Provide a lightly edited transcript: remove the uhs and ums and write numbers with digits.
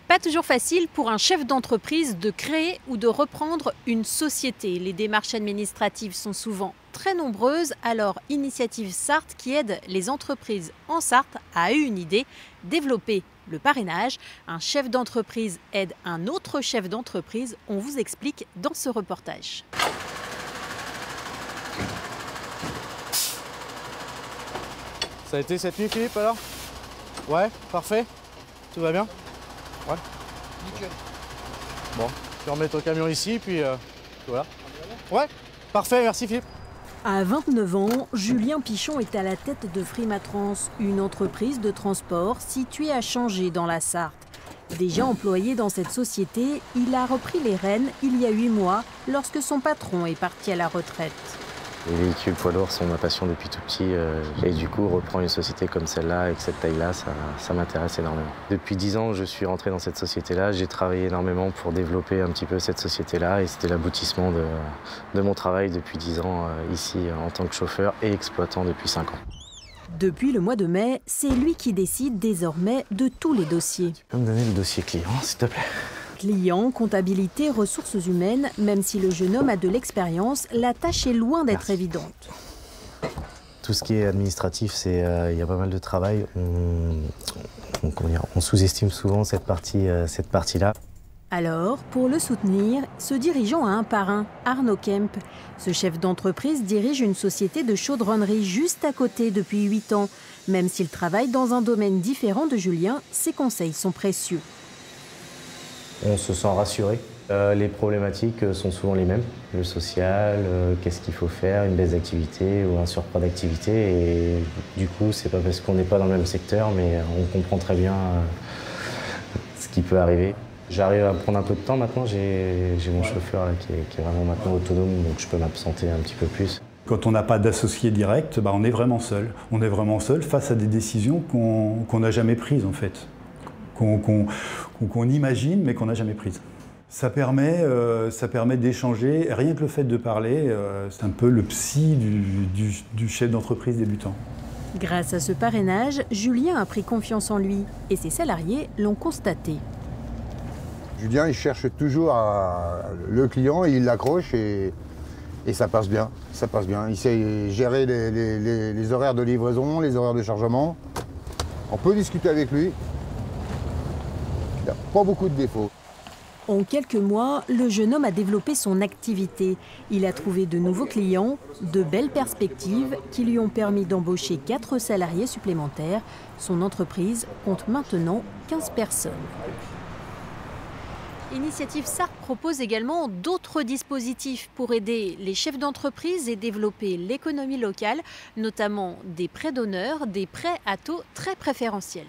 Pas toujours facile pour un chef d'entreprise de créer ou de reprendre une société. Les démarches administratives sont souvent très nombreuses. Alors, Initiative Sarthe, qui aide les entreprises en Sarthe, a eu une idée, développer le parrainage. Un chef d'entreprise aide un autre chef d'entreprise. On vous explique dans ce reportage. Ça a été cette nuit, Philippe, alors? Ouais, parfait. Tout va bien? Ouais. Nickel. Bon, je vais remettre au camion ici, puis voilà. Ouais, parfait, merci Philippe. À 29 ans, Julien Pichon est à la tête de Frimatrans, une entreprise de transport située à Changé dans la Sarthe. Déjà employé dans cette société, il a repris les rênes il y a 8 mois lorsque son patron est parti à la retraite. Les véhicules poids lourds sont ma passion depuis tout petit et du coup reprendre une société comme celle-là avec cette taille-là, ça m'intéresse énormément. Depuis 10 ans, je suis rentré dans cette société-là, j'ai travaillé énormément pour développer un petit peu cette société-là et c'était l'aboutissement de mon travail depuis 10 ans ici en tant que chauffeur et exploitant depuis 5 ans. Depuis le mois de mai, c'est lui qui décide désormais de tous les dossiers. Tu peux me donner le dossier client, s'il te plaît? Clients, comptabilité, ressources humaines, même si le jeune homme a de l'expérience, la tâche est loin d'être évidente. Tout ce qui est administratif, il y a pas mal de travail. On sous-estime souvent cette partie-là. Alors, pour le soutenir, se dirigeons à un parrain, Arnaud Kemp. Ce chef d'entreprise dirige une société de chaudronnerie juste à côté depuis 8 ans. Même s'il travaille dans un domaine différent de Julien, ses conseils sont précieux. On se sent rassuré. Les problématiques sont souvent les mêmes. Le social, qu'est-ce qu'il faut faire, une baisse d'activité ou un surcroît d'activité. Et du coup, c'est pas parce qu'on n'est pas dans le même secteur, mais on comprend très bien ce qui peut arriver. J'arrive à prendre un peu de temps maintenant. J'ai mon chauffeur là, qui est vraiment maintenant autonome, donc je peux m'absenter un petit peu plus. Quand on n'a pas d'associé direct, on est vraiment seul. On est vraiment seul face à des décisions qu'on n'a jamais prises en fait. Qu'on imagine mais qu'on n'a jamais prise. Ça permet d'échanger, rien que le fait de parler, c'est un peu le psy du chef d'entreprise débutant. Grâce à ce parrainage, Julien a pris confiance en lui et ses salariés l'ont constaté. Julien, il cherche toujours le client, il l'accroche et ça passe bien. Ça passe bien. Il sait gérer les horaires de livraison, les horaires de chargement. On peut discuter avec lui. Il n'a pas beaucoup de défauts. En quelques mois, le jeune homme a développé son activité. Il a trouvé de nouveaux clients, de belles perspectives qui lui ont permis d'embaucher 4 salariés supplémentaires. Son entreprise compte maintenant 15 personnes. Initiative Sarthe propose également d'autres dispositifs pour aider les chefs d'entreprise et développer l'économie locale, notamment des prêts d'honneur, des prêts à taux très préférentiels.